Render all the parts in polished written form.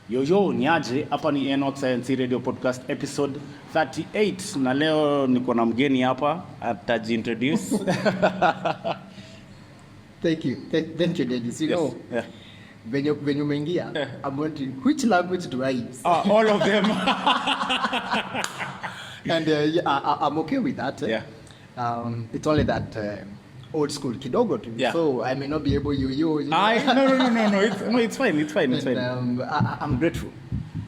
Yo, niaje, hapa ni nworksinc Radio Podcast episode 38 na leo niko na mgeni hapa atajiintroduce. Thank you, Dennis. You know, when you umeingia, I'm wondering which language do I use? All of them. And I'm okay with that. Yeah. It's only that old school kidogo to me, so I may not be able to use. No. It's fine. And, I'm grateful.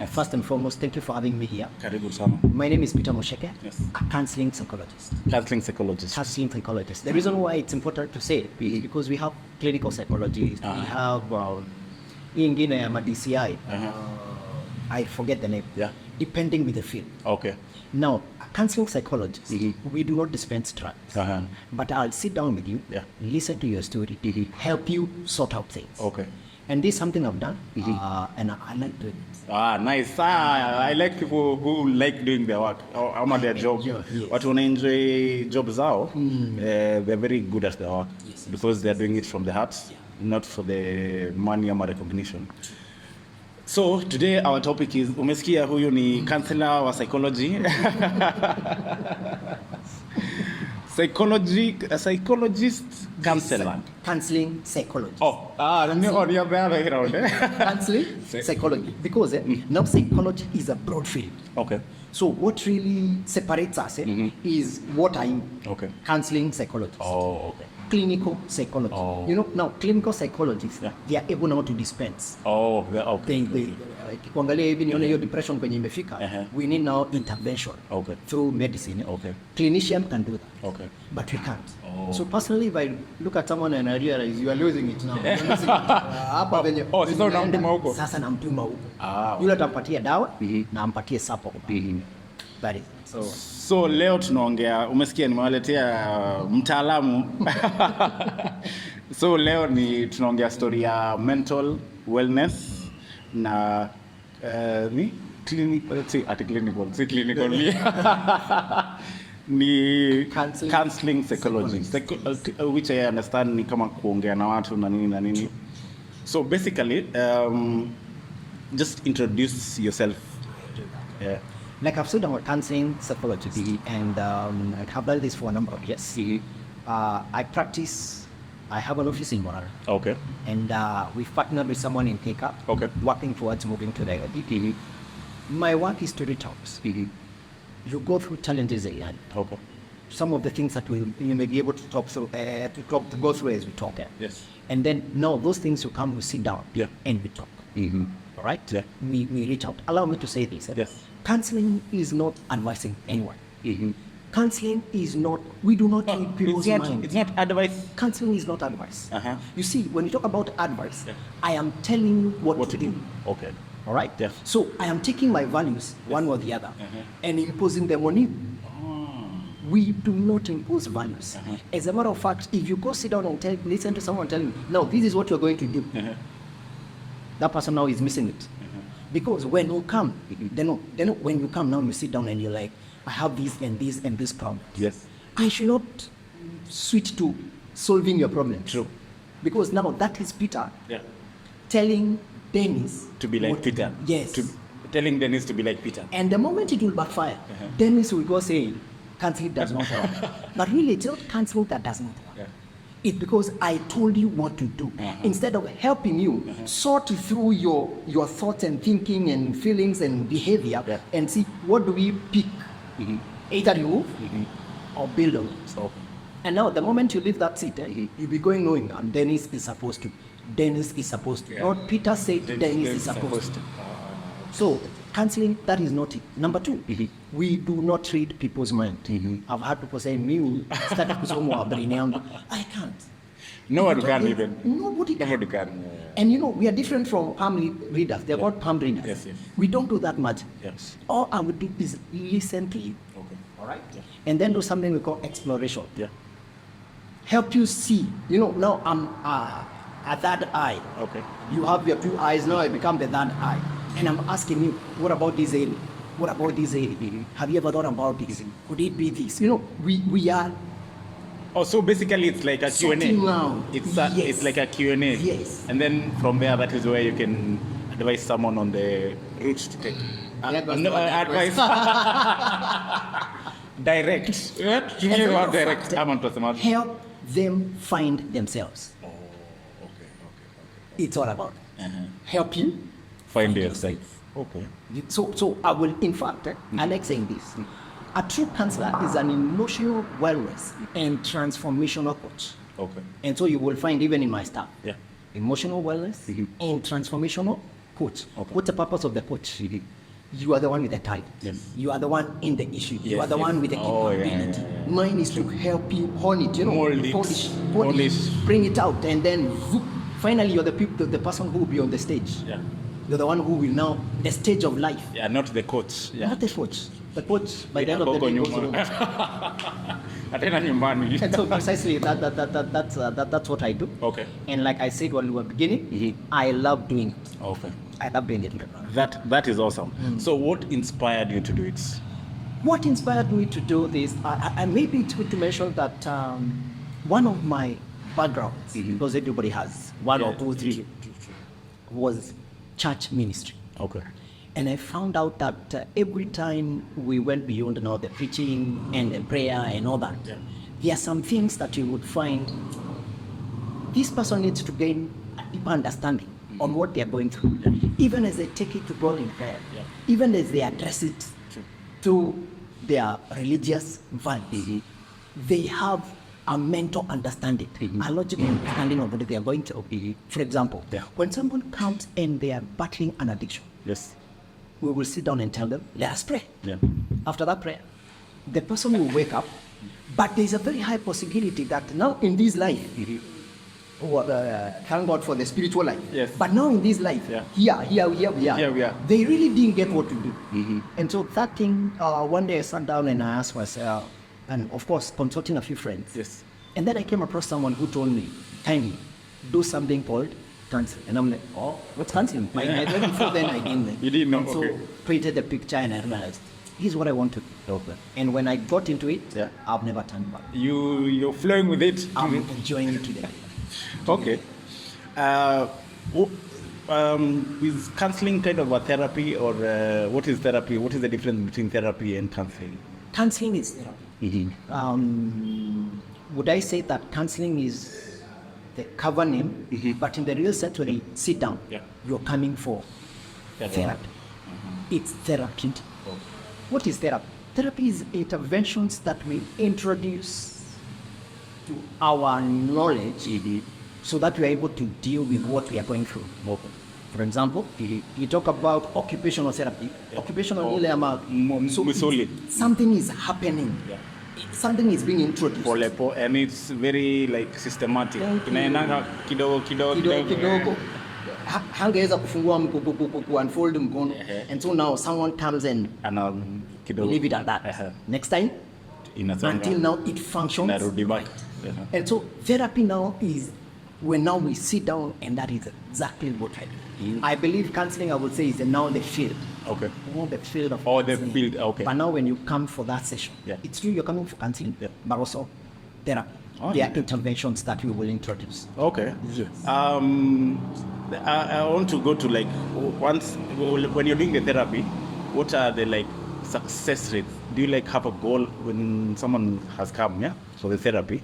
First and foremost, thank you for having me here. Karibu sana. My name is Peter Mosheke. Yes. A counseling psychologist. Counseling psychologist. The reason why it's important to say is because we have clinical psychology. We have ingine DCI. I forget the name. Yeah. Depending with the field. Okay. Now, a counseling psychologist, we do not dispense drugs. But I'll sit down with you, listen to your story, help you sort out things. Okay. And this is something I've done, and I like doing it. Nice. I like people who like doing their work, or their job. Yes. Watu wana enjoy job zao, they're very good at their work because they're doing it from the heart, not for the money or recognition. So today our topic is, umesikia huyu ni counselor wa psychology. Psychologist, counselor. Counseling psychologist. The other way around. Counseling psychology. Because now psychology is a broad field. Okay. So what really separates us is what I'm counseling psychologist. Okay. Clinical psychology. You know, now clinical psychologists, they are able now to dispense. Kuangalia hivi nione hiyo depression kwenye imefika, we need now intervention through medicine. Clinician can do that. But we can't. So personally, if I look at someone and I realize you are losing it now. Hapa venye sasa namtuma huko. Yule atampatia dawa na ampatie support. That is. So leo tunaongea, umesikia nimewaletea mtaalamu. So leo ni tunaongea story ya mental wellness na clinical ni counseling psychology, which I understand ni kama kuongea na watu na nini. So basically, just introduce yourself. Like I've studied about counseling psychology, and I have done this for a number of years. I practice. I have an office in Monara. Okay. And we've partnered with someone in Keka. Okay. Working towards moving to the My work is to reach out. You go through challenges that you had. Okay. Some of the things that you may be able to talk through, to go through as we talk. Yes. And then now those things will come, we sit down and we talk. All right? Yeah. We reach out. Allow me to say this. Yes. Counseling is not advising anyone. Counseling is not, we do not read people's minds. It's not advice. Counseling is not advice. You see, when you talk about advice, I am telling you what to do. Okay. All right? Yeah. So I am taking my values, one or the other, and imposing them on you. We do not impose values. As a matter of fact, if you go sit down and listen to someone telling you, no, this is what you're going to do, that person now is missing it. Because when you come, then when you come now, you sit down and you're like, I have this and this and this problem. Yes. I should not switch to solving your problem. True. Because now that is Peter telling Dennis to be like Peter. Yes. Telling Dennis to be like Peter. And the moment it will backfire, Dennis will go say, counseling does not work. But really, it's not counseling that does not work. It's because I told you what to do. Instead of helping you sort through your thoughts and thinking and feelings and behavior and see what do we pick. Either you move or build on it. And now the moment you leave that seat, you'll be going knowing Dennis is supposed to. Not Peter said Dennis is supposed to. So counseling, that is not it. Number two, we do not read people's mind. I've had people say, I can't. Nobody can even. Nobody can. And you know, we are different from palm readers. They're called palm readers. Yes. We don't do that much. Yes. All I would do is listen to you. Okay. All right? And then do something we call exploration. Help you see. You know, now I'm a third eye. Okay. You have your two eyes, now I become the third eye. And I'm asking you, what about this area? What about this area? Have you ever thought about this? Could it be this? You know, we are Oh, so basically it's like a Q&A. Sorting out. It's Yes. like a Q&A. Yes. And then from there, that is where you can advise someone on the route to take. Advice. Direct. Direct. Help them find themselves. Oh, okay. It's all about helping. Find yourself. Okay. So I will, in fact, I like saying this. A true counselor is an emotional wellness and transformational coach. Okay. And so you will find even in my staff, Yeah. emotional wellness and transformational coach. Okay. What's the purpose of the coach? You are the one with the title. Yes. You are the one in the issue. You Yes, are the yes. one with the capability. Mine is to help you hone it, Mold it. polish, bring it out, and then zoop. Finally you're the person who will be on the stage. Yeah. You're the one who will now, the stage of life. Yeah, not the coach. Yeah. Not the coach. The coach, by the end of the day, goes home. Atena nyumbani. And so precisely that's what I do. Okay. And like I said when we were beginning, I love doing it. Okay. I love doing it. That is awesome. So what inspired you to do it? What inspired me to do this? I maybe it's good to mention that one of my backgrounds, because everybody has one or two, three, was church ministry. Okay. And I found out that every time we went beyond the preaching and the prayer and all that, there are some things that you would find this person needs to gain a deeper understanding on what they are going through, even as they take it to God in prayer, even as they address it to their religious values. They have a mental understanding, a logical understanding of what they are going through. For example, when someone comes and they are battling an addiction, Yes. we will sit down and tell them, let us pray. Yeah. After that prayer, the person will wake up, but there's a very high possibility that now in this life, thank God for the spiritual life. Yes. But now in this life, here we are. Here we are. They really didn't get what to do. And so that thing, one day I sat down and I asked myself, and of course consulting a few friends. Yes. And then I came across someone who told me, kindly, do something called counseling. And I'm like, oh, what's counseling? Before then I didn't know. You didn't know, And so okay. created the picture and I realized, here's what I want to do. Okay. And when I got into it, Yeah. I've never turned back. You're flowing with it. I'm enjoying it today. Okay. Is counseling kind of a therapy, or what is therapy? What is the difference between therapy and counseling? Counseling is therapy. Would I say that counseling is the cover name, but in the real sense, when you sit down, you're coming for therapy. It's therapeutic. What is therapy? Therapy is interventions that we introduce to our knowledge so that we are able to deal with what we are going through. For example, you talk about occupational therapy. Occupational so something is happening. Something is being introduced. And it's very like systematic. Inaendanga Kidogo. Hangeweza kufungua unfold mkono. And so now someone comes and leave it at that. Next time, until now it functions. And so therapy now is when now we sit down, and that is exactly what I do. I believe counseling, I would say, is now the field. Okay. More the field of the counseling. field, okay. But now when you come for that session, it's true you're coming for counseling, but also therapy. There are interventions that we will introduce. Okay. I want to go to like once when you're doing the therapy, what are the like success rates? Do you like have a goal when someone has come for the therapy?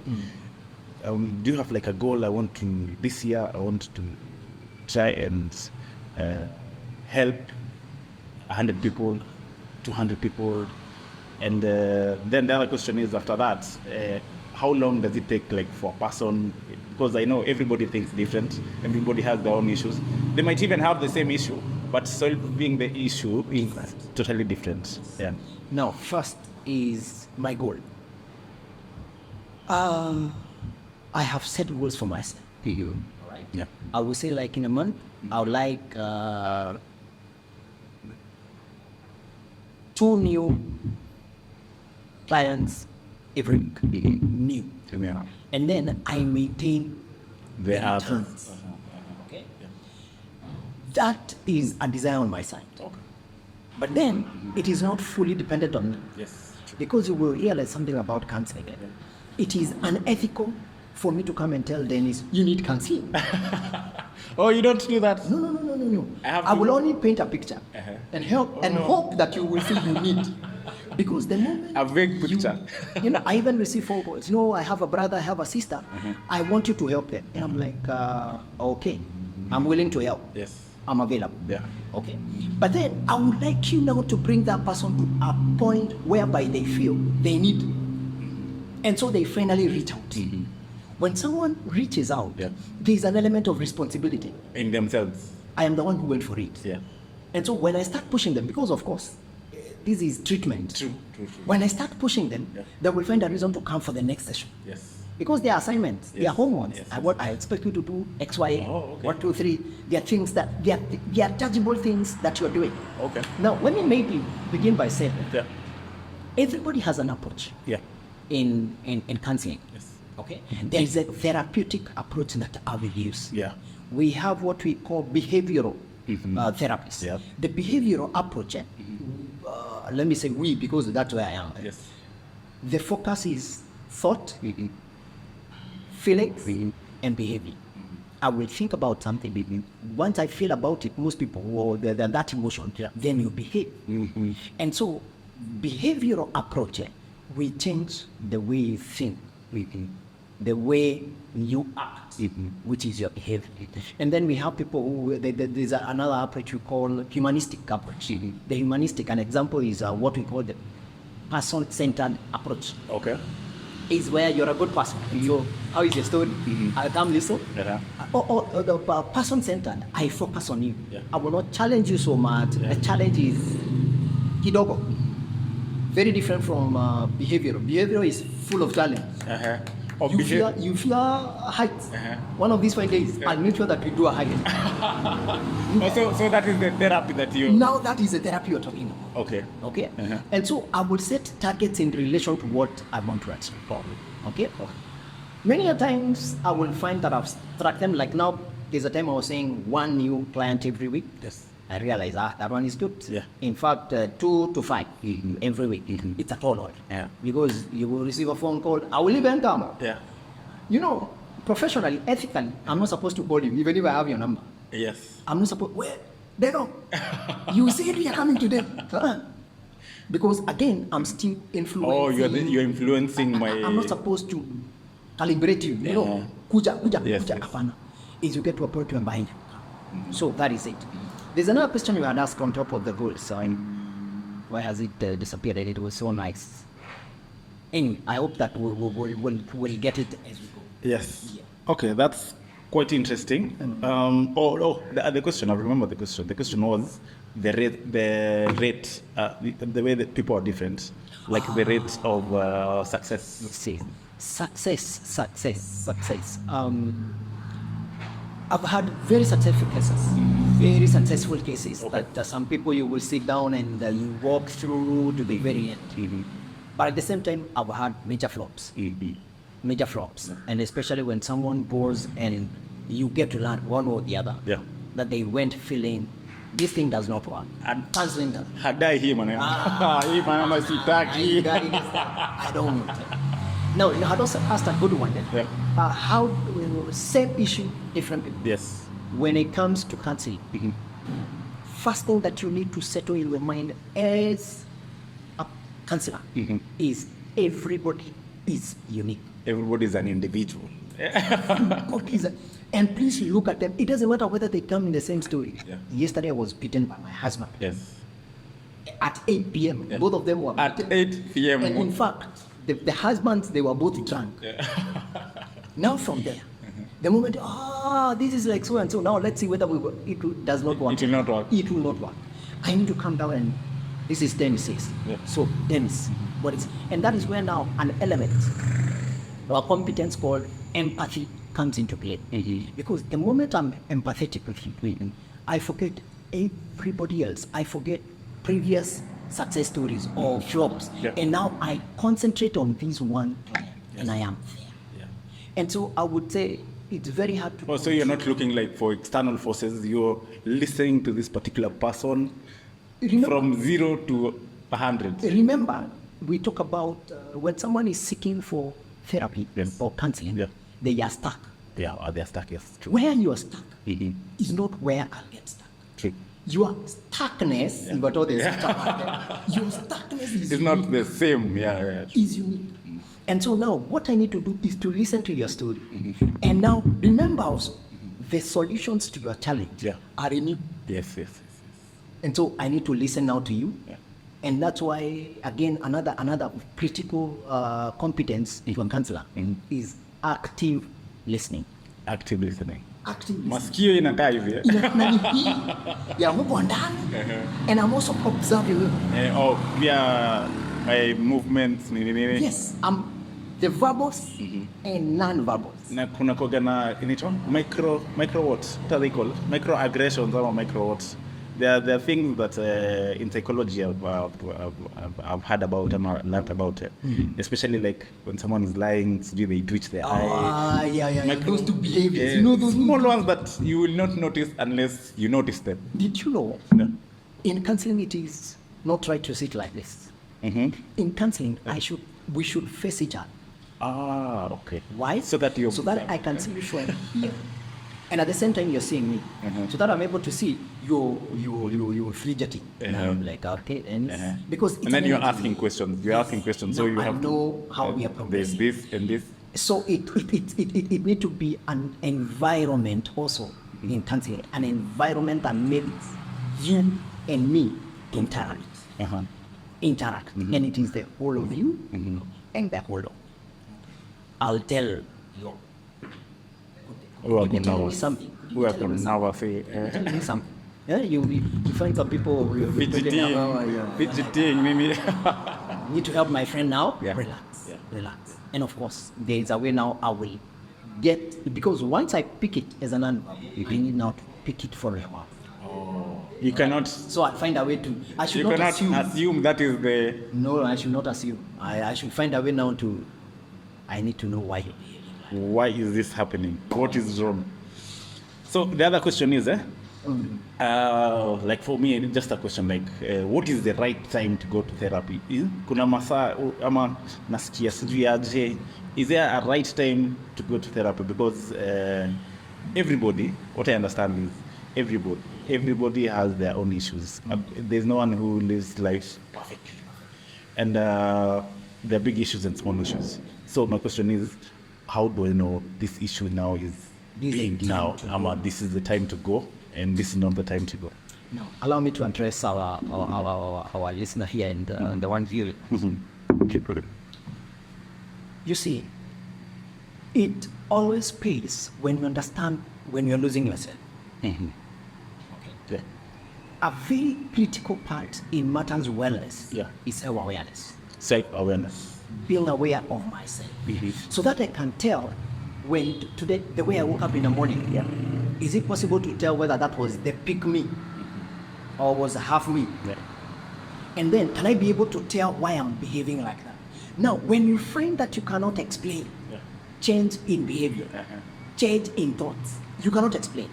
Do you have like a goal? I want to this year. I want to try and help 100 people, 200 people, and then the other question is after that, how long does it take like for a person? Because I know everybody thinks different. Everybody has their own issues. They might even have the same issue, but solving the issue is totally different. Yeah. Now, first is my goal. I have set goals for myself. Right. Yeah. I would say like in a month, I would like 2 new clients every week. New. Yeah. And then I maintain The returns. Okay. That is a desire on my side. Okay. But then it is not fully dependent on me. Yes. Because you will realize something about counseling. it is unethical for me to come and tell Dennis, you need counseling. Oh, you don't do that? No. I will only paint a picture and help and hope that you will feel you need. Because the moment a vague picture. I even receive phone calls. I have a brother, I have a sister. I want you to help them. And I'm like, okay, I'm willing to help. Yes. I'm available. Yeah. Okay. But then I would like you now to bring that person to a point whereby they feel they need. And so they finally reach out. When someone reaches out, there's an element of responsibility. In themselves. I am the one who went for it. Yeah. And so when I start pushing them, because of course, this is treatment. True. When I start pushing them, they will find a reason to come for the next session. Yes. Because they are assignments, they are homeworks. Yes. I expect you to do X, Y, okay. 1, 2, 3. They are things that they are tangible things that you're doing. Okay. Now, let me maybe begin by saying Yeah. everybody has an approach. Yeah. In counseling. Yes. Okay. There is a therapeutic approach that I will use. Yeah. We have what we call behavioral therapies. Yeah. The behavioral approach. Let me say we, because that's where I am. Yes. The focus is thought, feelings, and behavior. I will think about something. Once I feel about it, most people, or that emotion, then you behave. And so, behavioral approach, we change the way you think, the way you act, which is your behavior. And then we have people who, there's another approach we call humanistic approach. The humanistic, an example is what we call the person-centered approach. Okay. Is where you're a good person. How is your story? I'll come listen. Or the person-centered, I focus on you. Yeah. I will not challenge you so much. The challenge is kidogo. Very different from behavioral. Behavioral is full of challenge. You fear heights. One of these fine days, I'll make sure that we do a hike. So that is the therapy that you... Now that is the therapy you're talking about. Okay. And so I will set targets in relation to what I want to achieve. Okay. Many a times I will find that I've struck them. Like now, there's a time I was saying 1 new client every week. Yes. I realized that one is good. Yeah. In fact, 2 to 5 every week. It's a tall order. Yeah. Because you will receive a phone call. I will even come. Yeah. Professionally, ethically, I'm not supposed to call you, even if I have your number. Yes. I'm not supposed. Where? They don't. You said we are coming to them. Because again, I'm still influencing. Oh, you're influencing my... I'm not supposed to calibrate you. Kuja. Yes. Hapana. Is you get to a point where I'm behind. So that is it. There's another question you had asked on top of the goals. So why has it disappeared? And it was so nice. Anyway, I hope that we'll get it as we go. Yes. Yeah. Okay, that's quite interesting. The question, I remember the question. The question was the rate, the way that people are different, like the rate of success. See, success. I've had very successful cases, Okay. that some people you will sit down and you walk through to the very end. But at the same time, I've had major flops. And especially when someone goes and you get to learn one or the other, that they went feeling this thing does not work. And counseling does. Hadai hii maneno. Hii maneno sitaki. I don't want it. No, I also asked a good one. How same issue, different people. Yes. When it comes to counseling, first thing that you need to settle in your mind as a counselor is everybody is unique. Everybody is an individual. And please look at them. It doesn't matter whether they come in the same story. Yeah. Yesterday I was beaten by my husband. Yes. At 8 p.m. Yeah. Both of them were At beaten. 8 p.m. And in fact, the husbands, they were both drunk. Now from there, the moment, this is like so and so. Now let's see whether it does not work. It will not work. It will not work. I need to come down and this is Dennis says. Yeah. So Dennis, what is? And that is where now an element or a competence called empathy comes into play. Because the moment I'm empathetic with you, I forget everybody else. I forget previous success stories or flops. Yeah. And now I concentrate on this one client and I am there. Yeah. And so I would say it's very hard to... So you're not looking like for external forces, you're listening to this particular person from 0 to 100. Remember, we talk about when someone is seeking for therapy Yes. or counseling, Yeah. they are stuck. They're stuck, yes. True. Where you are stuck Mhm. is not where I'll get stuck. True. Your stuckness, Yeah. but all this stuck, your stuckness is It's not the same. Yeah. True. is unique. And so now what I need to do is to listen to your story. And now remember also, the solutions to your challenge Yeah. are in you. Yes. And so I need to listen now to you. Yeah. And that's why, again, another critical competence to a counselor is active listening. Active listening. Active listening. Masikio inakaa hivi. Na ni hii ya huko ndani. And I'm also observing you. My movements nini. Yes, the verbals and non-verbals. Na kuna koga na inaitwa micro what are they called? Microaggressions or micro what? There are things that in psychology I've heard about and learned about it. Especially like when someone is lying, they twitch their eye. Yeah. Those two behaviors. Yeah. You know those small ones that you will not notice unless you notice them. Did you know? No. In counseling, it is not right to sit like this. Mm-hmm. In counseling, we should face each other. Okay. Why? So that I can see you from here, and at the same time you're seeing me, so that I'm able to see your frigidity. And I'm like, okay, and because it's and then you're energy. asking questions. You're asking questions, so Now you I have know how we are there's progressing. this and this. So it need to be an environment also in counseling, an environment that makes you and me interact. And it is the whole of you and the whole of. I'll tell you. Tell me something. Tell me something. Yeah, you find some people fidgeting, Mimi. need to help my friend now. Yeah. Relax. And of course, there is a way now I will get, because once I pick it as an animal, you need now to pick it for a while. You cannot. So I find a way to. I should You not cannot assume that is the. No, I should not assume. I should find a way now to. I need to know why. Why is this happening? What is wrong? So the other question is, like for me, just a question like, what is the right time to go to therapy? Kuna masaa ama nasikia sijui aje. Is there a right time to go to therapy? Because everybody, what I understand is everybody has their own issues. There's no one who lives life perfectly, and there are big issues and small issues. So my question is, how do I know this issue now is big now? This is the time to go, and this is not the time to go. No. Allow me to address our listener here and the one view. You see, it always pays when you understand when you're losing yourself. Okay. Yeah. A very critical part in matters wellness is self-awareness. Self-awareness. Being aware of myself. So that I can tell when today, the way I woke up in the morning, is it possible to tell whether that was the peak me or was half me? Yeah. And then can I be able to tell why I'm behaving like that? Now, when you find that you cannot explain, change in behavior, change in thoughts, you cannot explain.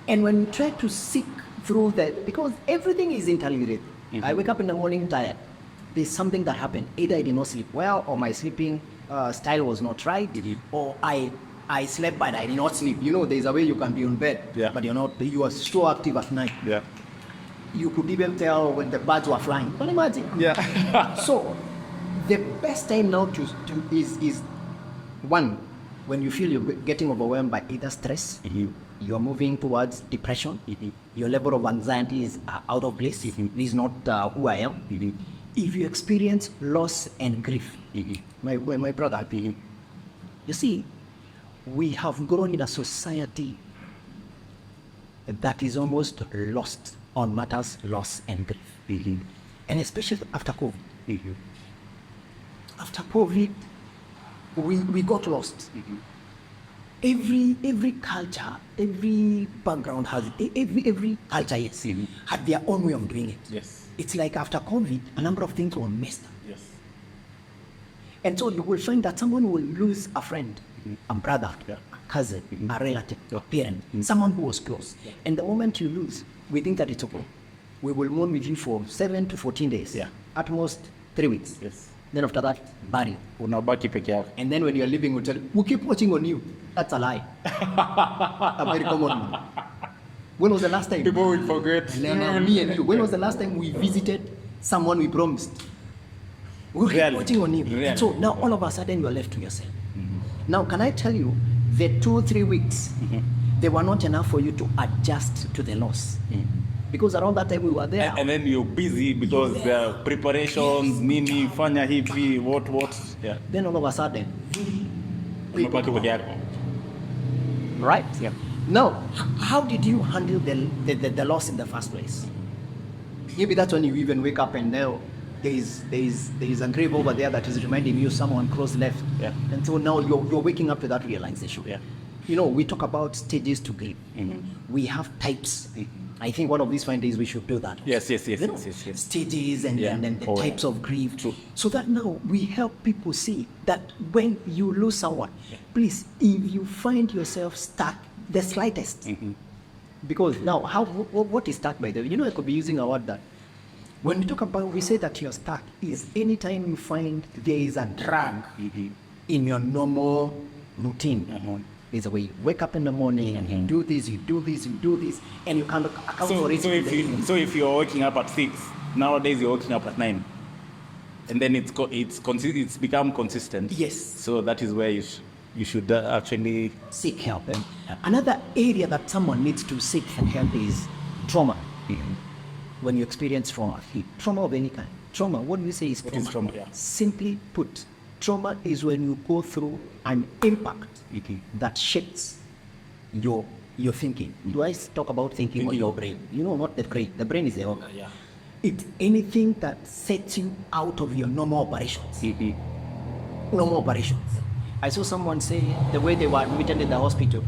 And when you try to seek through that, because everything is interrelated. I wake up in the morning tired. There's something that happened. Either I did not sleep well, or my sleeping style was not right, or I slept but I did not sleep. You know, there's a way you can be on bed, but you are so active at night. Yeah. You could even tell when the birds were flying. Can you imagine? Yeah. So, the best time now is one, when you feel you're getting overwhelmed by either stress, you're moving towards depression, your level of anxiety is out of place, this is not who I am. If you experience loss and grief, my brother, you see, we have grown in a society that is almost lost on matters loss and grief, and especially after COVID. After COVID, we got lost. Every culture, every background has every culture had their own way of doing it. Yes. It's like after COVID, a number of things were messed up. Yes. And so you will find that someone will lose a friend, a brother, a cousin, a relative, a parent, someone who was close. And the moment you lose, we think that it's okay. We will mourn with you for 7 to 14 days. Yeah. At most 3 weeks. Yes. Then after that, burial. Unabaki peke yako. And then when you're leaving, we'll tell you, we keep watching on you. That's a lie. A very common one. When was the last time? People will forget. And me and you. When was the last time we visited someone we promised? We keep Really? watching on you. Really? And so now all of a sudden you are left to yourself. Now can I tell you, the 2-3 weeks, they were not enough for you to adjust to the loss. Because around that time we were there. And then you're busy because there are preparations, nini, fanya hivi, what. Yeah. Then all of a sudden, Unabaki peke yako. right? Yeah. Now, how did you handle the loss in the first place? Maybe that's when you even wake up and know there is a grave over there that is reminding you someone close left. Yeah. And so now you're waking up to that realization. Yeah. You know, we talk about stages to grief. We have types. I think one of these fine days we should do that. Yes. You know, Yes. stages and Yeah. then the Oh, yeah. types of grief. True. So that now we help people see that when you lose someone, please, if you find yourself stuck, the slightest, because now what is stuck, by the way? You know, I could be using a word that when we talk about, we say that you're stuck is anytime you find there is a drag in your normal routine. There's a way you wake up in the morning and you do this, and you can't account So, for it. so if you're waking up at 6, nowadays you're waking up at 9, and then it's become consistent. Yes. So that is where you should actually Seek help. Another area that someone needs to seek for help is trauma. When you experience trauma of any kind. Trauma, what do we say is trauma? is trauma? Yeah. Simply put, trauma is when you go through an impact that shapes your thinking. Do I talk about thinking or your brain? You know, not the brain. The brain is the organ. Yeah. It's anything that sets you out of your normal operations. Normal operations. I saw someone say the way they were admitted in the hospital,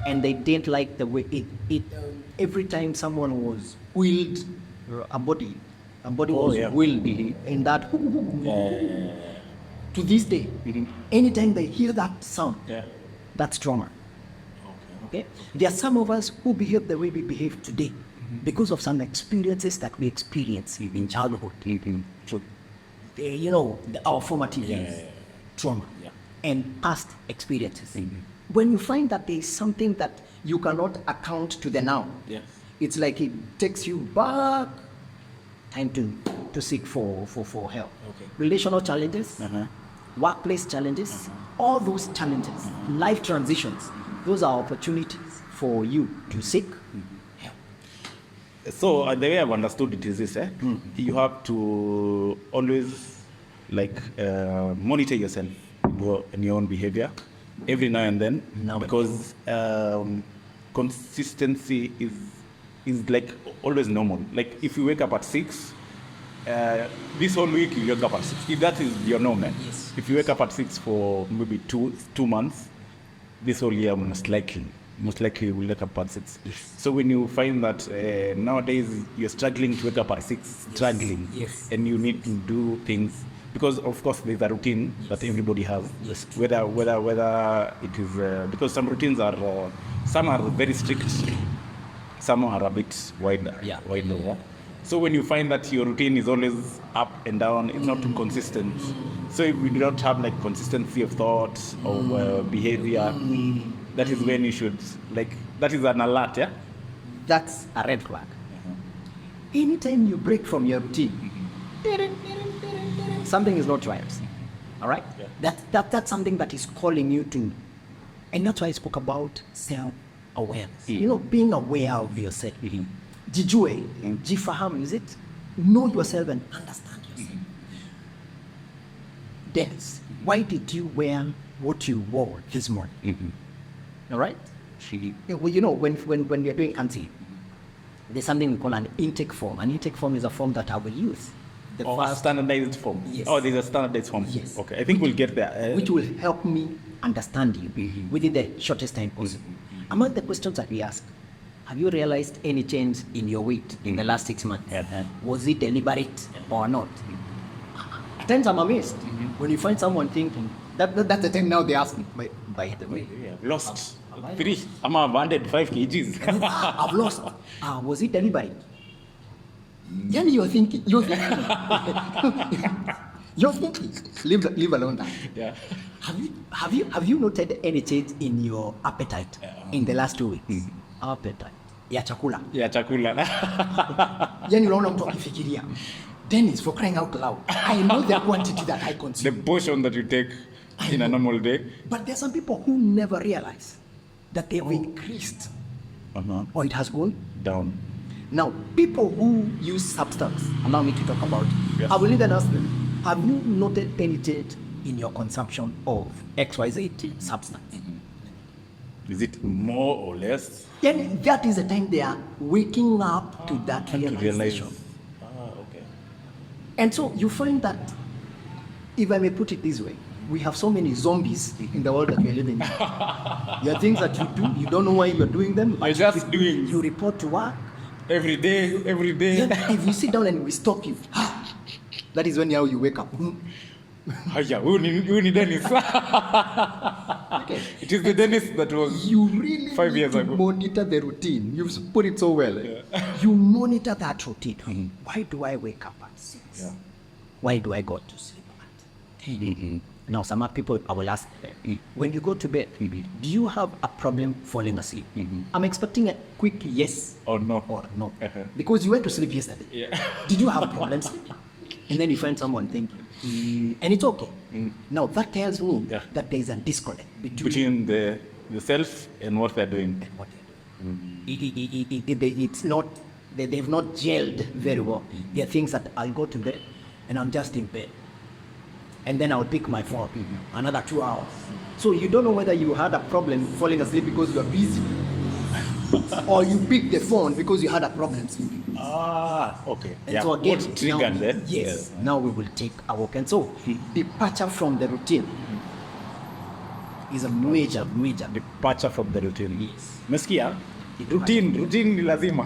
and they didn't like the way it every time someone was wheeled, a body was wheeled in that. To this day, anytime they hear that sound, that's trauma. Okay? There are some of us who behave the way we behave today because of some experiences that we experienced in childhood. So, you know, our formative years, trauma, and past experiences. When you find that there is something that you cannot account to the now, it's like it takes you back time to seek for help. Relational challenges, workplace challenges, all those challenges, life transitions, those are opportunities for you to seek help. So the way I've understood it is this: you have to always monitor yourself and your own behavior every now and then, because consistency is like always normal. Like if you wake up at 6, this whole week you wake up at 6. If that is your normal, if you wake up at 6 for maybe two months, this whole year most likely you will wake up at 6. So when you find that nowadays you're struggling to wake up at 6, and you need to do things, because of course there's a routine that everybody has, whether it is because some routines are some are very strict, some are a bit wider. So when you find that your routine is always up and down, it's not too consistent. So if we do not have like consistency of thought or behavior, that is when you should that is an alert. That's a red flag. Anytime you break from your routine, something is not right. All right? That's something that is calling you to, and that's why I spoke about self-awareness. You know, being aware of yourself. Jijue, jifahamu, is it? Know yourself and understand yourself. Dennis, why did you wear what you wore this morning? All right? Well, you know, when we are doing counseling, there's something we call an intake form. An intake form is a form that I will use. A standardized form. Yes. Oh, there's a standardized form. Yes. Okay, I think we'll get there. Which will help me understand you within the shortest time possible. Among the questions that we ask, have you realized any change in your weight in the last 6 months? Was it deliberate or not? At times I'm amazed when you find someone thinking, that's the time now they ask me, by the way. I've lost 3, I'm 105 kgs. I've lost. Was it deliberate? Yani you're thinking, You're thinking, leave alone that. Yeah. Have you noted any change in your appetite in the last 2 weeks? Appetite ya chakula. Ya chakula. Yani unaona mtu akifikiria, Dennis, for crying out loud, I know the quantity that I consume. The portion that you take in a normal day. But there are some people who never realize that they've increased or it has gone down. Now, people who use substance, allow me to talk about it. Yes. I will even ask them, have you noted any change in your consumption of XYZ substance? Is it more or less? Then that is the time they are waking up to that realization. Okay. And so you find that, if I may put it this way, we have so many zombies in the world that we are living in. There are things that you do, you don't know why you're doing them. You're just doing. You report to work. Every day. Then if you sit down and we stop you, that is when you wake up. Who need Dennis? Okay. It is the Dennis that was you really 5 years need to ago. monitor the routine. You've put it so well. You monitor that routine. Why do I wake up at 6? Yeah. Why do I go to sleep at 10? Now, some people, I will ask them, when you go to bed, do you have a problem falling asleep? I'm expecting a quick yes Or no. or no. Because you went to sleep yesterday. Yeah. Did you have problems? And then you find someone thinking, and it's okay. Now, that tells me that there is a disconnect Between the self and what they're doing. what they're doing. It's not, they've not gelled very well. There are things that I'll go to bed and I'm just in bed. And then I'll pick my phone another 2 hours. So you don't know whether you had a problem falling asleep because you are busy or you picked the phone because you had a problem sleeping. Okay. And so again, what triggered now, then? yes, now we will take a walk. And so departure from the routine is a major Departure from the routine. Yes. Meskia? Routine ni lazima.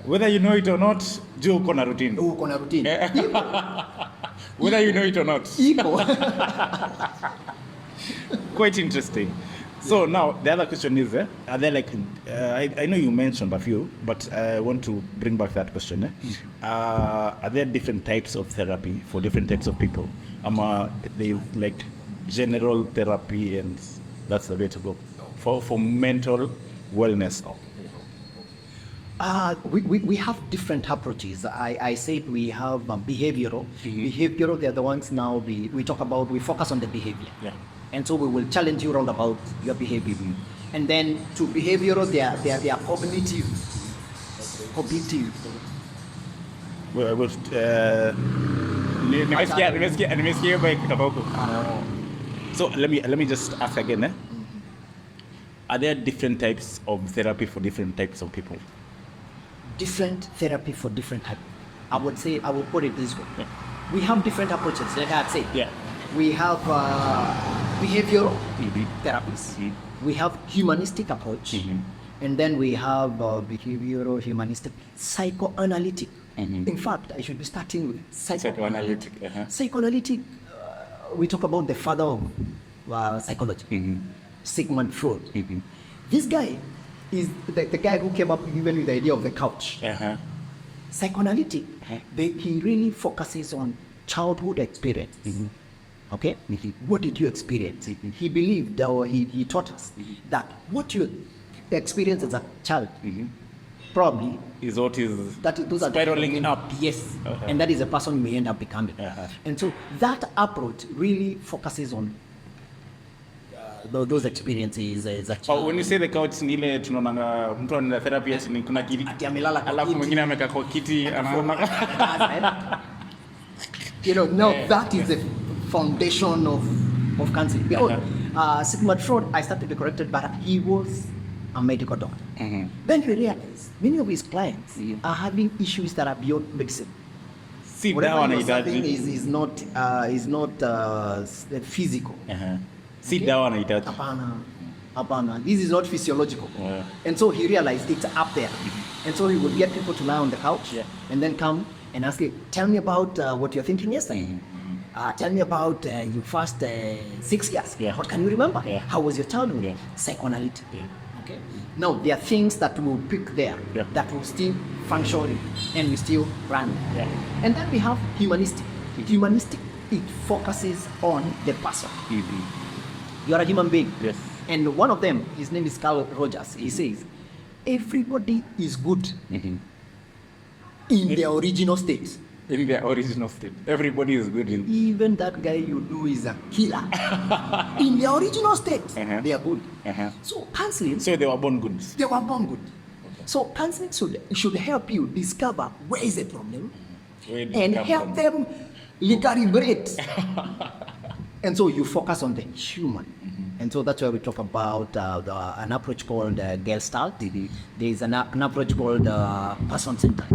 Whether you know it or not, juu uko na routine. Uko na routine. Whether you know it or not. Iko. Quite interesting. So now the other question is, are there like, I know you mentioned a few, but I want to bring back that question. Are there different types of therapy for different types of people? They like general therapy and that's the way to go for mental wellness. We have different approaches. I said we have behavioral. Behavioral, they're the ones now we talk about, we focus on the behavior. Yeah. And so we will challenge you around about your behavior. And then to behavioral, they are cognitive. So let me just ask again. Are there different types of therapy for different types of people? Different therapy for different types. I would put it this way. We have different approaches, like I said. Yeah. We have behavioral therapies. We have humanistic approach. And then we have behavioral, humanistic, psychoanalytic. In fact, I should be starting with psychoanalytic. Psychoanalytic, we talk about the father of psychology, Sigmund Freud. This guy is the guy who came up even with the idea of the couch. Psychoanalytic, he really focuses on childhood experience. Okay? What did you experience? He believed, or he taught us that what you experience as a child probably is what is those are spiraling up. Yes. And that is the person you may end up becoming. And so that approach really focuses on those experiences as a child. When you say the couch, ni ile tunaona mtu anaenda therapy ni kuna kiti. Ati amelala kwa alafu kiti. mwingine amekaa kwa kiti anaona. You know, now that is the foundation of counseling. Because Sigmund Freud, I started to be corrected, but he was a medical doctor. Then he realized many of his clients are having issues that are beyond medicine. Sit Whatever down you're suffering and is not physical. Sit down and eat. Hapana. This is not physiological. And so he realized it's up there. And so he would get people to lie on the couch and then come and ask you, tell me about what you're thinking yesterday. Tell me about your first 6 years. What can you remember? How was your childhood? Psychoanalytic. Okay. Now there are things that we'll pick there that will still function and we still run. Yeah. And then we have humanistic. Humanistic, it focuses on the person. You are a human being. Yes. And one of them, his name is Carl Rogers. He says, everybody is good in their original state. In their original state. Everybody is good in. Even that guy you do is a killer. In their original state, they are good. So counseling. So they were born good. They were born good. Okay. So counseling should help you discover where is the problem and help them recalibrate. And so you focus on the human. And so that's why we talk about an approach called Gestalt. There is an approach called person-centered.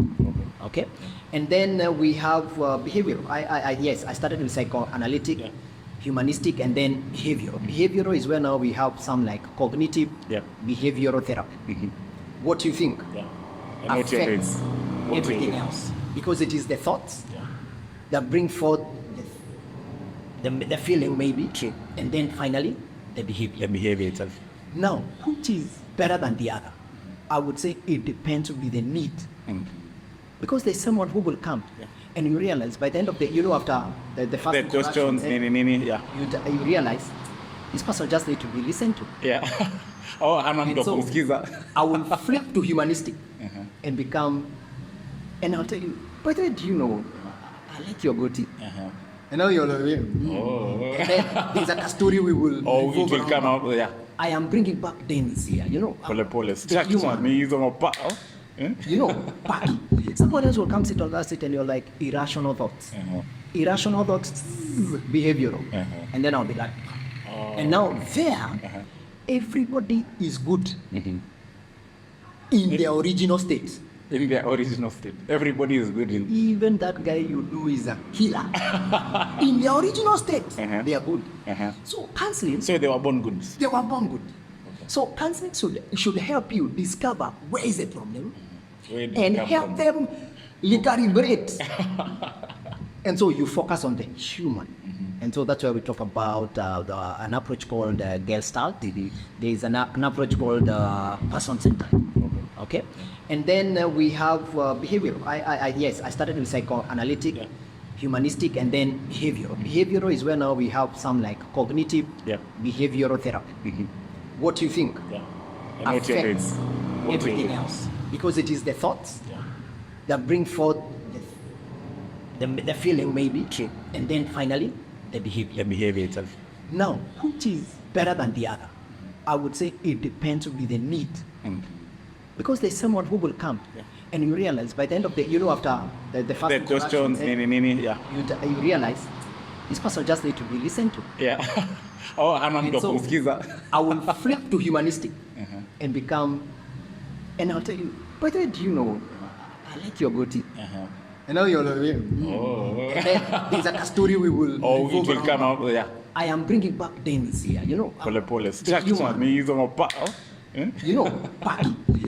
Okay? And then we have behavioral. I started with psychoanalytic, humanistic, and then behavioral. Behavioral is where now we have some like cognitive behavioral therapy. What do you think affects everything else? Because it is the thoughts that bring forth the feeling maybe, and then finally the behavior. The behavior itself. Now, which is better than the other? I would say it depends on the need. Because there's someone who will come and you realize by the end of the, after the first questions, you realize this person just need to be listened to. I will flip to humanistic and become, and I'll tell you, by the way, do you know, I like your goatee. And now you're like, and then there's a story we will. It will come out, I am bringing back Dennis here, Paki. Someone else will come sit on that seat and you're like, irrational thoughts. Irrational thoughts, behavioral. And then I'll be like, and now there, everybody is good in their original state. In their original state. Everybody is good in. Even that guy you do is a killer. In their original state, they are good. So counseling. So they were born good. They were born good. So counseling should help you discover where is the problem and help them recalibrate. And so you focus on the human. And so that's why we talk about an approach called Gestalt. There is an approach called person-centered. Okay? And then we have behavioral. I started with psychoanalytic, humanistic, and then behavioral. Behavioral is where now we have some like cognitive behavioral therapy. What do you think affects everything else? Because it is the thoughts that bring forth the feeling maybe, and then finally the behavior. The behavior itself. Now, which is better than the other? I would say it depends on the need. Because there's someone who will come and you realize by the end of the, after the first questions, you realize this person just need to be listened to. I will flip to humanistic and become, and I'll tell you, by the way, do you know, I like your goatee. And now you're like, and then there's a story we will. It will come out, I am bringing back Dennis here, Paki.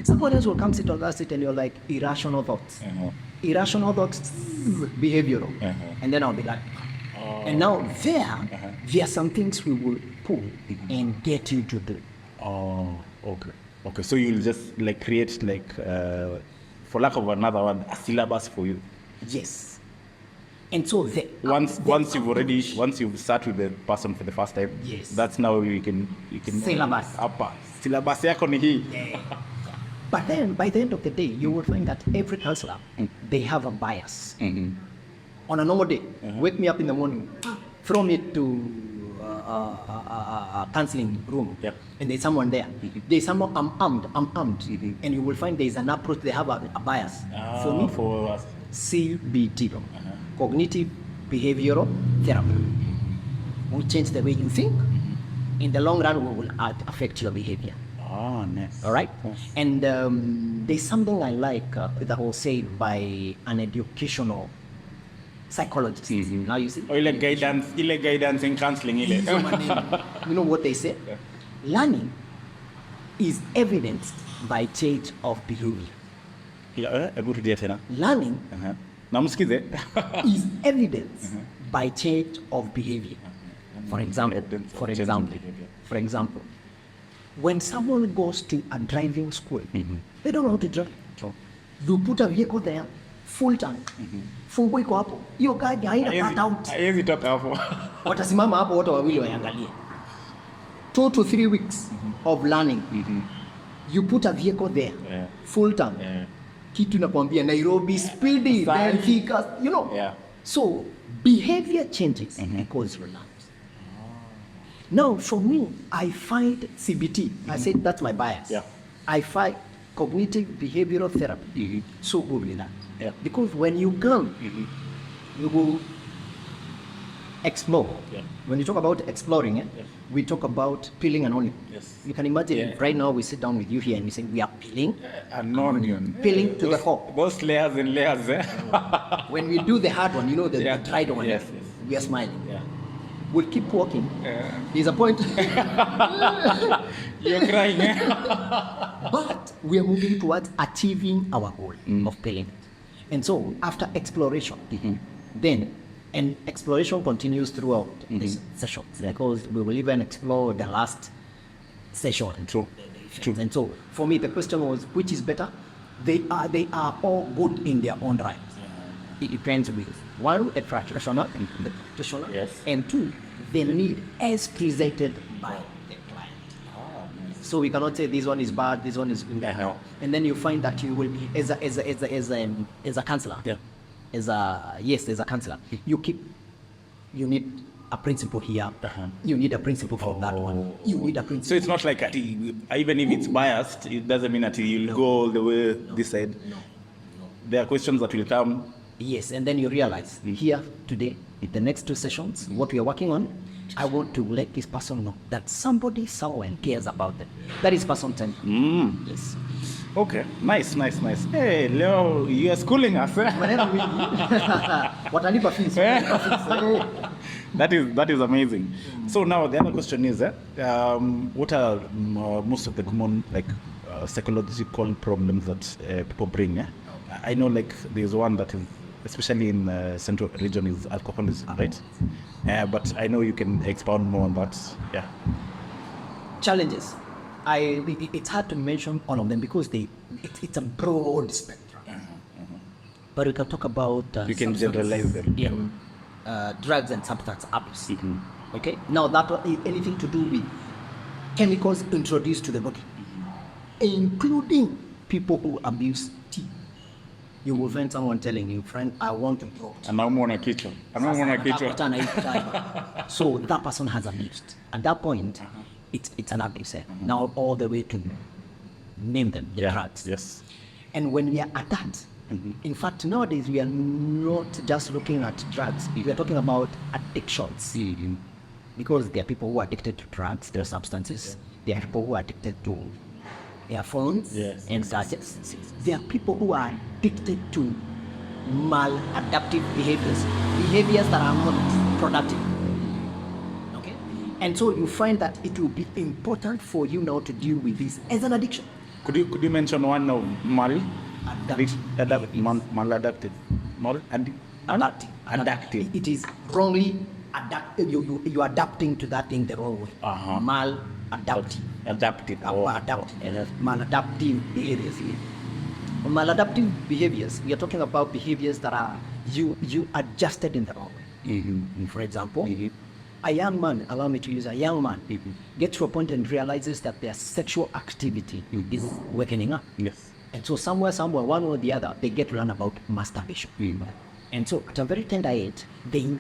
Someone else will come sit on that seat and you're like, irrational thoughts. Irrational thoughts, behavioral. And then I'll be like, and now there are some things we will pull and get you to do. Okay. So you'll just like create like, for lack of another word, a syllabus for you. Yes. And so once you've sat with the person for the first time, that's now you can syllabus. Syllabus yako ni hii. But then by the end of the day, you will find that every counselor, they have a bias. On a normal day, wake me up in the morning, throw me to a counseling room, and there's someone there. There's someone, I'm armed, and you will find there's an approach, they have a bias. For me, for CBT, cognitive behavioral therapy. We change the way you think. In the long run, we will affect your behavior. Nice. All right? And there's something I like the whole saying by an educational psychologist. Now you see? Guidance in counseling. You know what they say? Learning is evidenced by change of behavior. Learning is evidence by change of behavior. For example, when someone goes to a driving school, they don't know how to drive. True. You put a vehicle there, full tank, fungu iko hapo, hiyo gari haina cut out. Haiwezi toka hapo. Watasimama hapo wote wawili waangalie. 2 to 3 weeks of learning. You put a vehicle there, full tank. Kitu nakwambia Nairobi speedy, then fika, you know. So behavior changes because you learn. Now for me, I find CBT. I said that's my bias. I find cognitive behavioral therapy so good with that. Because when you come, you will explore. When you talk about exploring, we talk about peeling an onion. You can imagine right now we sit down with you here and we say we are peeling An onion. Peeling to the core. Those layers and layers. When we do the hard one, you know, the dried one, we are smiling. We'll keep walking. There's a point. You're crying. But we are moving towards achieving our goal of peeling. And so after exploration, then, and exploration continues throughout this session, because we will even explore the last session. True. And so for me, the question was, which is better? They are all good in their own right. It depends with one, the practitioner, and two, the need as presented by the client. So we cannot say this one is bad, this one is good. And then you find that you will be as a counselor. As a counselor, you need a principle here. You need a principle for that one. You need a principle. So it's not like even if it's biased, it doesn't mean that you'll go all the way this side. There are questions that will come. Yes, and then you realize here today, in the next 2 sessions, what we are working on, I want to let this person know that somebody somewhere cares about them. That is person time. Yes. Okay, nice. Hey, Leo, you are schooling us. Watalipa fees. That is amazing. So now the other question is, what are most of the common psychological problems that people bring? I know there's one that is, especially in central region, is alcoholism, right? But I know you can expound more on that. Challenges. It's hard to mention all of them because it's a broad spectrum. But we can talk about you can generalize them. Drugs and substance abuse. Okay. Now that anything to do with chemicals introduced to the body, including people who abuse tea. You will find someone telling you, friend, I want to grow. And I'm on a kitchen. So that person has abused. At that point, it's an abuse. Now all the way to name them, the drugs. Yes. And when we are at that, in fact, nowadays we are not just looking at drugs. We are talking about addictions. Because there are people who are addicted to drugs, there are substances. There are people who are addicted to earphones and gadgets. There are people who are addicted to maladaptive behaviors that are not productive. Okay? And so you find that it will be important for you now to deal with this as an addiction. Could you mention one of maladaptive? Adaptive. It is wrongly adaptive. You adapting to that thing the wrong way. Maladaptive. Maladaptive behaviors. Maladaptive behaviors. We are talking about behaviors that are you adjusted in the wrong way. For example, a young man, allow me to use a young man, gets to a point and realizes that their sexual activity is wakening up. Yes. And so somewhere, one or the other, they get run about masturbation. And so at a very tender age, they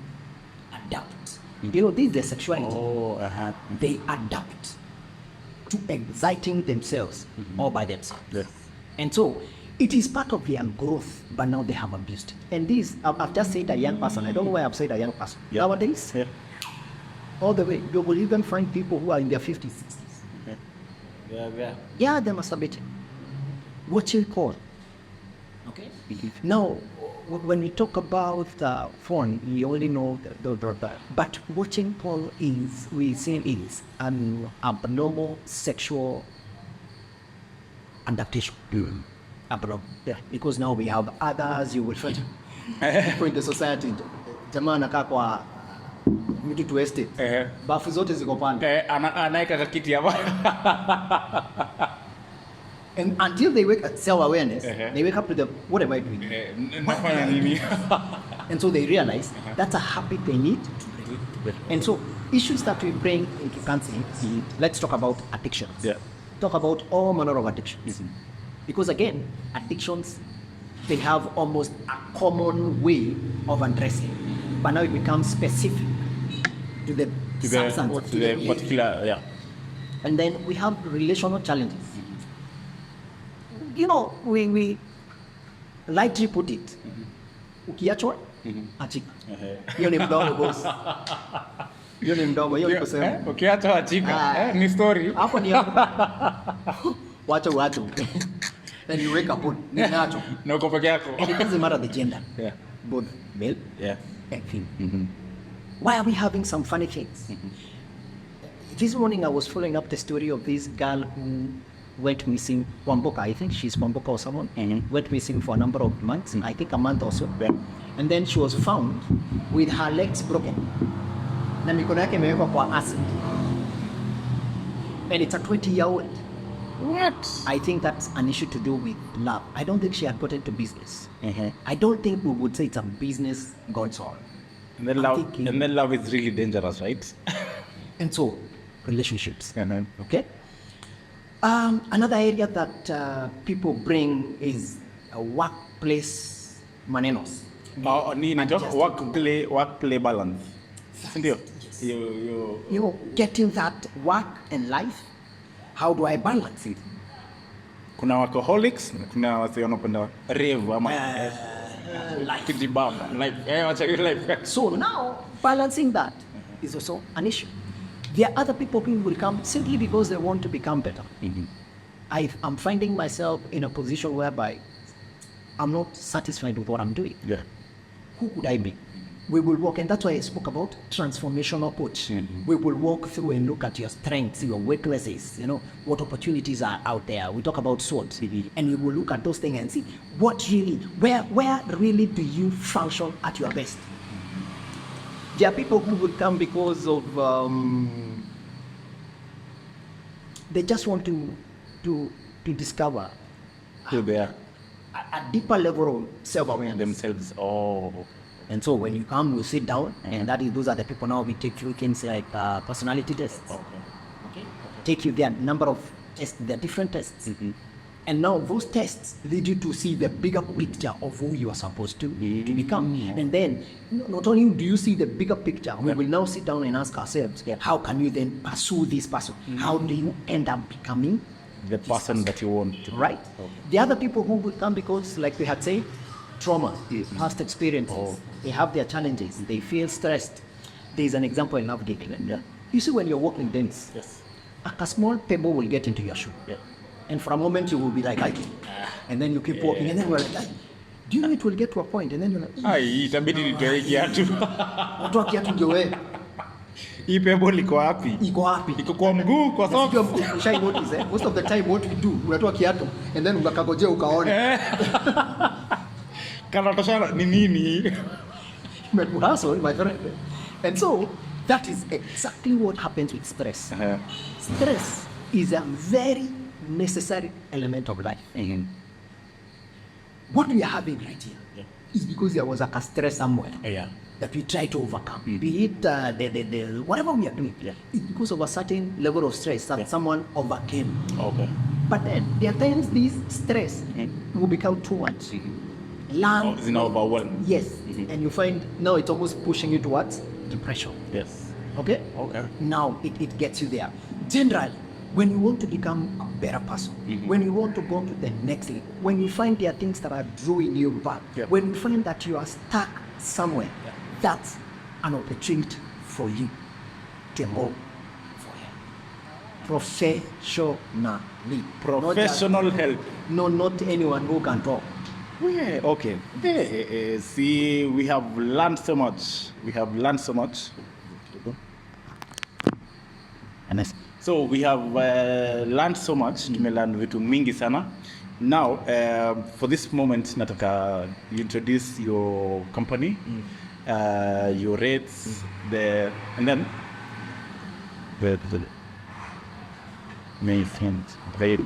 adapt. You know, this is their sexuality. They adapt to exciting themselves all by themselves. Yes. And so it is part of their growth, but now they have abused. And this, I've just said a young person. I don't know why I've said a young person. Nowadays, all the way, you will even find people who are in their 50s, 60s. Yeah, they're masturbating. Watching porn. Okay? Now, when we talk about porn, we only know the but watching porn is an abnormal sexual adaptation. Abnormal. Because now we have others, you will find people in the society. Jamaa anakaa kwa mtu to estate. Bafu zote ziko pale. Anaeka kakiti hapa. And until they wake up self-awareness, they wake up to the, what am I doing? Nafanya nini? And so they realize that's a habit they need to break. And so issues that we bring into counseling, let's talk about addictions. Yeah. Talk about all manner of addictions. Because again, addictions, they have almost a common way of addressing. But now it becomes specific to the substance. To the particular, yeah. And then we have relational challenges. You know, we lightly put it. Ukiachwa, achika. Hiyo ni mdogo boss. Hiyo ni mdogo, hiyo ni kusema. Ukiachwa achika, ni story. Hapo ni hapo. Watu. Then you wake up on nacho. Na uko peke yako. It doesn't matter the gender. Yeah. Both male and female. Why are we having some funny things? This morning I was following up the story of this girl who went missing, Wamboka, I think she's Wamboka or someone, went missing for a number of months, I think a month or so. And then she was found with her legs broken. Na mikono yake imewekwa kwa acid. And it's a 20-year-old. What? I think that's an issue to do with love. I don't think she had gotten into business. I don't think we would say it's a business gone on. And then love is really dangerous, right? And so, relationships. Okay? Another area that people bring is workplace manenos. Work-play balance. Yes. You know, getting that work and life, how do I balance it? Kuna workaholics, kuna wase wanapenda rave ama life. So now, balancing that is also an issue. There are other people who will come simply because they want to become better. I'm finding myself in a position whereby I'm not satisfied with what I'm doing. Yeah. Who could I be? We will walk, and that's why I spoke about transformational coach. We will walk through and look at your strengths, your weaknesses, you know, what opportunities are out there. We talk about SWOT, and you will look at those things and see what really, where really do you function at your best? There are people who will come because of they just want to discover a deeper level of self-awareness themselves. And so when you come, we sit down, and those are the people now we take you can say like personality tests. Okay. Take you there, number of tests, there are different tests. And now those tests lead you to see the bigger picture of who you are supposed to become. And then not only do you see the bigger picture, we will now sit down and ask ourselves, how can you then pursue this person? How do you end up becoming the person that you want to be? Right. The other people who will come because, like we had said, trauma, past experiences, they have their challenges, they feel stressed. There's an example in navigating. You see, when you're walking dense, a small pebble will get into your shoe. And for a moment you will be like, and then you keep walking, and then we're like, do you know it will get to a point, and then you're like, itabidi nitoe kiatu. Watu kiatu ndio wewe. Hii pebble liko wapi? Iko wapi? Iko kwa mguu, kwa socks. Shai notice, most of the time what we do, unatoa kiatu, and then unakagojea ukaone. Kana toshana ni nini? Hustle, my friend. And so that is exactly what happens with stress. Stress is a very necessary element of life. What we are having right here is because there was a stress somewhere that we try to overcome. Be it the whatever we are doing, it's because of a certain level of stress that someone overcame. But then there are times this stress will become too much. It's now overwhelming. Yes. And you find now it's almost pushing you towards depression. Yes. Okay? Now it gets you there. Generally, when you want to become a better person, when you want to go to the next level, when you find there are things that are drawing you back, when you find that you are stuck somewhere, that's an opportunity for you to go for help. Professionally. Professional help. No, not anyone who can talk. Okay. See, we have learned so much. So we have learned so much. Tumelearn vitu mingi sana. Now, for this moment, nataka you introduce your company your rates, and then the main things, very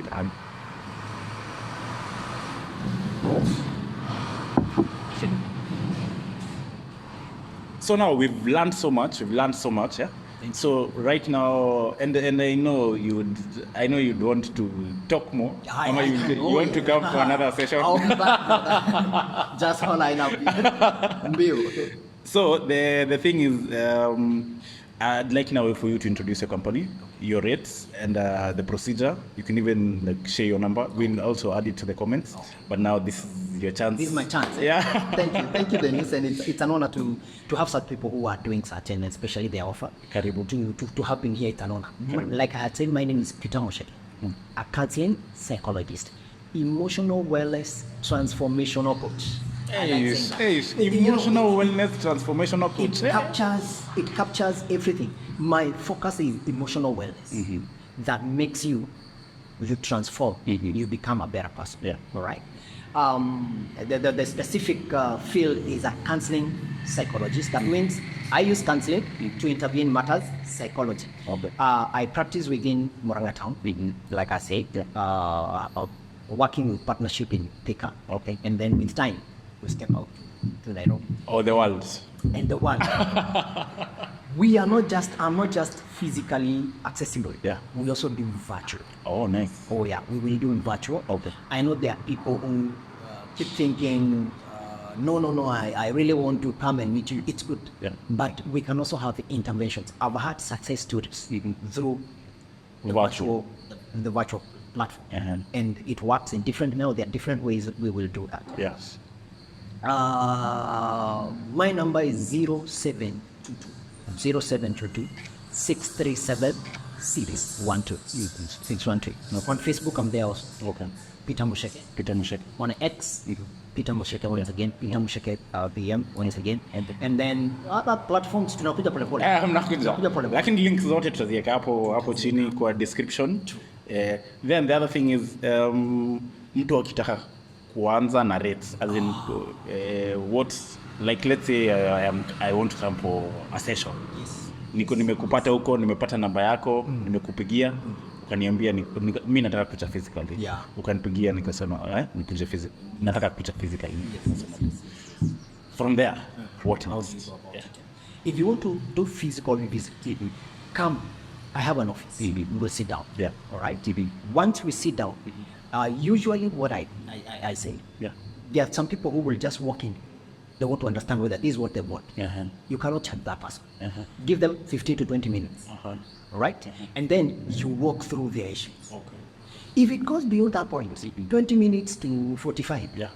So now we've learned so much. Yeah. So right now, and I know you'd want to talk more. You want to come for another session. I'll be back, brother. Just online now. So the thing is, I'd like now for you to introduce your company, your rates, and the procedure. You can even share your number. We'll also add it to the comments. But now this is your chance. This is my chance. Yeah. Thank you, Dennis, and it's an honor to have such people who are doing such, and especially their offer. Karibu. To helping here. It's an honor. Like I had said, my name is Peter Mosheke, a counseling psychologist, emotional wellness transformational coach. Emotional wellness transformational coach. It captures everything. My focus is emotional wellness. That makes you transform. You become a better person. Yeah. All right. The specific field is a counseling psychologist. That means I use counseling to intervene in matters psychology. Okay. I practice within Moranga town, like I said, working with partnership in Thika. Okay. And then with time, we step out to Nairobi. Oh, the world. And the world. I'm not just physically accessible. Yeah. We also do virtual. Oh, nice. Oh yeah, we will do in virtual. Okay. I know there are people who keep thinking, no, I really want to come and meet you. It's good. Yeah. But we can also have interventions. I've had success stories through the Virtual. virtual platform. Uh-huh. And it works in different, there are different ways we will do that. Yes. My number is 0722 637 series 12 613. On Facebook, I'm there also. Okay. Peter Mosheke. On X, Peter Mosheke once again. Peter Mosheke PM once again. And then other platforms tunakuja pole pole. Mnakuja pole. Lakini links zote tutaziweka hapo chini kwa description. Then the other thing is mtu akitaka kuanza na rates, as in what's like, let's say I want to come for a session. Yes. Nimekupata huko, nimepata namba yako, nimekupigia, ukaniambia mimi nataka kucha physically. Yeah. Ukanipigia nikasema nikuje nataka kucha physically. Yes. From there, what else? Yeah. If you want to do physical visit, come. I have an office. We'll sit down. Yeah. All right. Once we sit down, usually what I say, there are some people who will just walk in. They want to understand whether this is what they want. Uh-huh. You cannot chat that person. Uh-huh. Give them 15 to 20 minutes. Uh-huh. All right? Uh-huh. And then you walk through their issues. Okay. If it goes beyond that point, 20 minutes to 45. Yeah.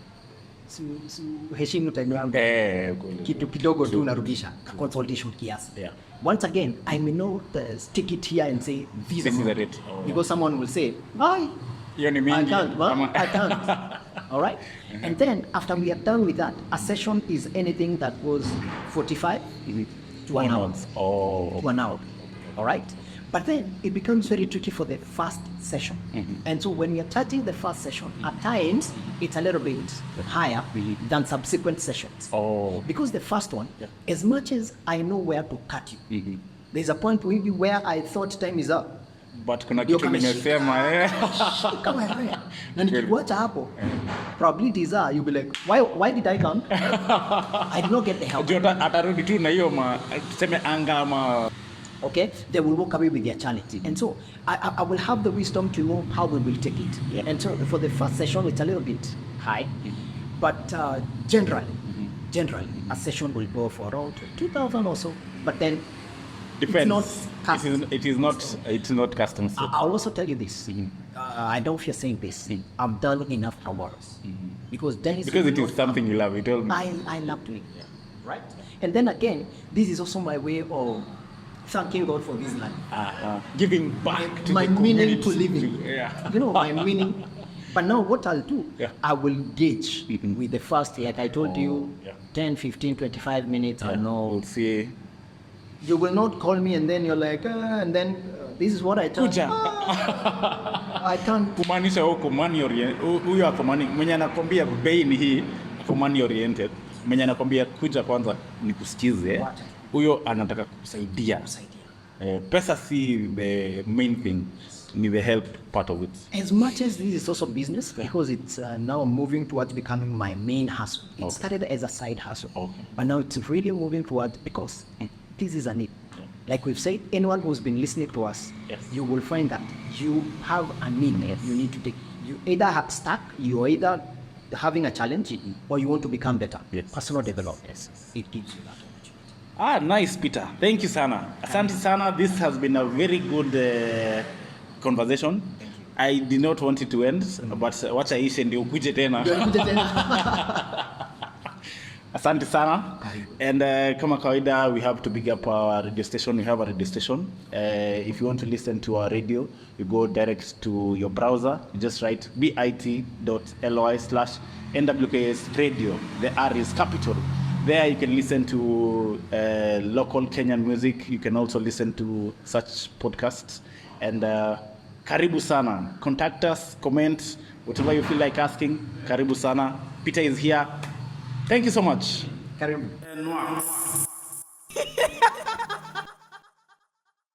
Heshimu time yangu. Kitu kidogo tu narudisha. Consultation kiasi. Yeah. Once again, I may not stick it here and say this is the rate. Because someone will say, "Hi, I can't." Well, I can't. All right. And then after we are done with that, a session is anything that was 45 to an hour. Oh. To an hour. All right. But then it becomes very tricky for the first session. And so when we are starting the first session, at times it's a little bit higher than subsequent sessions. Oh. Because the first one, as much as I know where to cut you, there's a point maybe where I thought time is up. But kuna kitu nimesema kama wewe na nikiwacha hapo, probabilities are you'll be like, why did I come? I did not get the help. Atarudi tu na hiyo tuseme anga ama. Okay, they will walk away with their challenge. And so I will have the wisdom to know how we will take it. Yeah. And so for the first session, it's a little bit high, but generally, a session will go for around 2,000 or so. But then depends. It's not custom. It's not custom. I'll also tell you this. I don't fear saying this. I've done enough hours because it is something you love. You tell me. I love doing it. Right. And then again, this is also my way of thanking God for this life. Giving back to my the meaning community. to living. You know, my meaning. But now what I'll do, I will gauge with the first, like I told you, 10, 15, 25 minutes. I know. We'll see. You will not call me and then you're like, and then this is what I tell you. I can't. Kumaanisha huko money oriented. Huyo ako money. Mwenye anakwambia bei ni hii, ako money oriented. mwenye anakwambia kuja kwanza nikusikize, huyo anataka kusaidia. Pesa si the main thing, ni the help part of it. As much as this is also business, because it's now moving towards becoming my main hustle. It started as a side hustle, but now it's really moving towards, because this is a need. Like we've said, anyone who's been listening to us, you will find that you have a need. You need to take. You either have stuck, you're either having a challenge, or you want to become better. Personal development. It gives you that. Nice, Peter. Thank you, sana. Asante sana. This has been a very good conversation. I did not want it to end, but wacha ishe ndio ukuje tena. Asante sana. And kama kawaida, we have to big up our radio station. We have a radio station. If you want to listen to our radio, you go direct to your browser. You just write bit.ly/NWKS radio. The R is capital. There you can listen to local Kenyan music. You can also listen to such podcasts. And karibu sana. Contact us, comment, whatever you feel like asking. Karibu sana. Peter is here. Thank you so much. Karibu.